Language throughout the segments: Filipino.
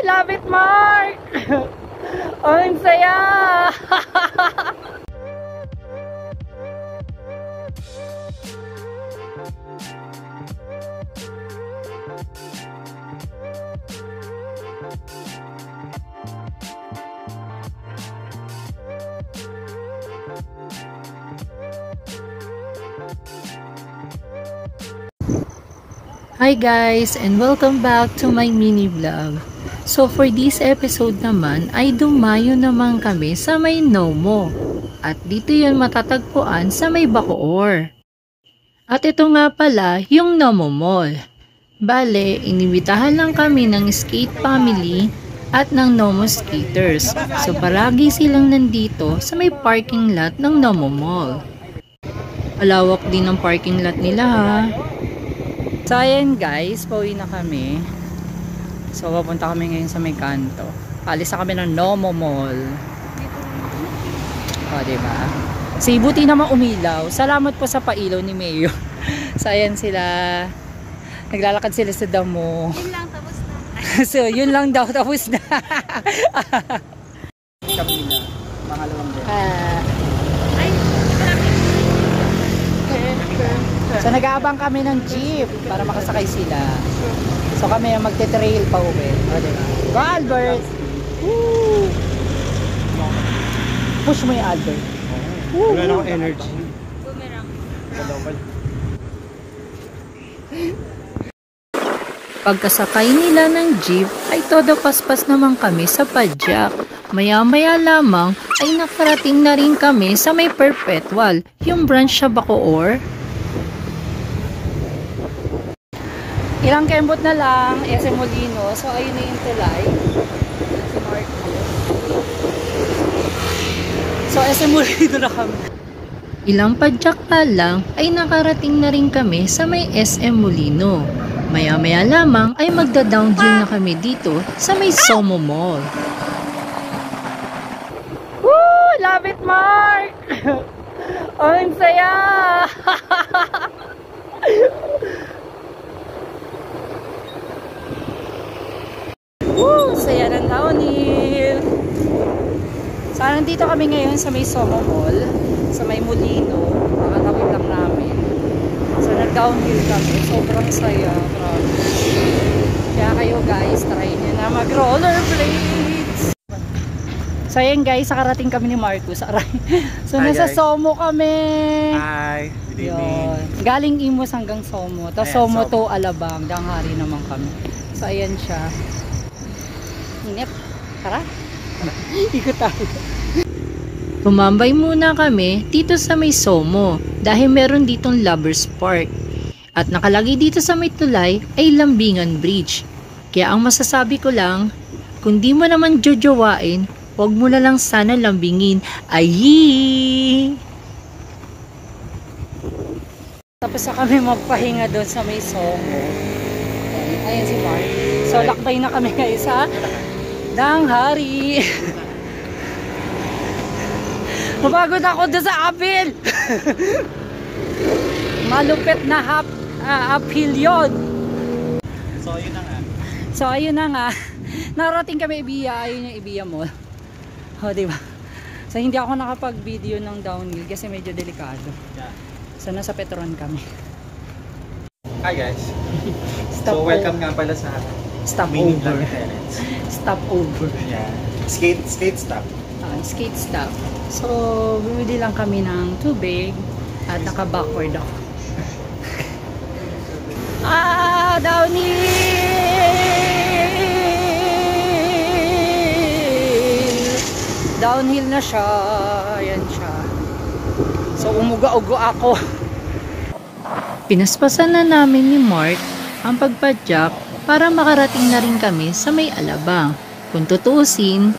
Love it, Mark! Oh, ang saya! Hi guys, and welcome back to my mini vlog. So for this episode naman ay dumayo naman kami sa may Nomo. At dito yun matatagpuan sa may Bacoor. At ito nga pala yung Nomo Mall. Bale, inibitahan lang kami ng skate family at ng Nomo skaters. So palagi silang nandito sa may parking lot ng Nomo Mall. Malawak din ang parking lot nila ha. So ayan guys, pauwi na kami. So papunta kami ngayon sa may kanto. Alis na kami ng Nomo Mall. O diba? Si buti naman umilaw. Salamat po sa pailaw ni Mayo. So ayan sila. Naglalakad sila sa damo. Yun lang, tapos na. So yun lang daw, tapos na. Kabila, pangalawang day. Ay, So nag-aabang kami ng jeep para makasakay sila. So kami magte-trail pa uwi. O diba? Go Albert! Woo! Push mo yung Albert. Wala na akong energy. boomerang. Pagkasakay nila ng jeep ay todo paspas naman kami sa padyak. Maya-maya lamang ay nakarating na rin kami sa may Perpetual, yung branch sa Bacoor. Ilang kembot na lang, SM Molino. So ayun na yung tulay. Si Marco. So SM Molino na kami. Ilang padyak pa lang ay nakarating na rin kami sa may SM Molino. Maya-maya lamang ay magda-downhill na kami dito sa may Somo Mall. Woo! Love it, Mark! Oh, ang saya! Woo! Saya ng downhill! So, nandito kami ngayon sa may Somo Mall, sa may Molino. Kakatapit lang namin. So, nag-downhill kami. Sobrang saya. Grabe. Kaya kayo guys, try nyo na mag-rollerblades! So, ayan guys, nakarating kami ni Marcus. So, Hi, nasa guys. Somo kami! Hi, good evening. Yun. Galing Imus hanggang Somo. Tapos Ayan, Somo Somo. to Alabang. Danghari naman kami. So, ayan siya. Inip. Tara. Ikot tayo. Tumambay muna kami dito sa may Somo dahil meron ditong Lovers Park. At nakalagay dito sa may tulay ay Lambingan Bridge. Kaya ang masasabi ko lang, kung di mo naman jojowain, huwag mo na lang sana lambingin. Ayi! Tapos na kami magpahinga doon sa may Somo. Ayan si Mark. So, lakbay na kami guys sa Danghari. Mapagod ako doon sa uphill. Malupit na uphill yun. So, yun na nga. So, ayun na nga. Narating kami Ibiya. Ayun yung Ibiya Mall. O, diba? So, hindi ako nakapag-video ng downhill kasi medyo delikado. Yeah. So, nasa Petron kami. Hi guys. Stop So, welcome nga pala sa Stop mini over. vlog ni Terence. Stop over. Yeah. Skate stop. Skate stop. So, bumili lang kami ng tubig at naka-backward ako. Downhill! Downhill na siya. Ayan siya. So, umuga-ugo ako. Pinaspasan na namin ni Mark ang pagpadyak para makarating na rin kami sa may Alabang. Kung tutuusin,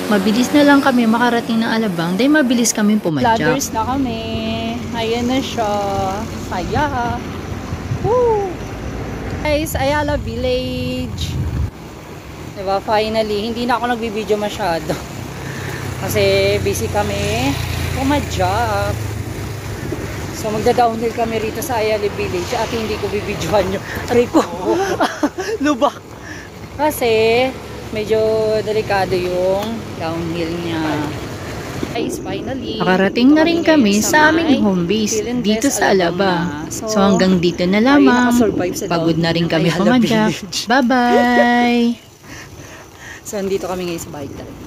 mabilis na lang kami makarating ng Alabang dahil mabilis kami pumadyak. Ladders na kami. Ayan na siya. Saya. Woo! Guys, Ayala Village. Diba, finally, hindi na ako nagbibideo masyado. Kasi busy kami pumadyak. So magda-downhill kami rito sa Ayala Village at hindi ko bibidyohan nyo. Aray ko. Lubak. Kasi medyo delikado yung downhill niya. Guys, finally, Nakarating na rin kami ngayon sa aming may home base Phil dito Invest sa Alaba. Alabang na. So hanggang dito na tayo lamang. nakasurvive sa Pagod na rin downhill ng kami Ayala pumadyak. Village. Bye-bye! So, nandito kami ngayon sa bike trail.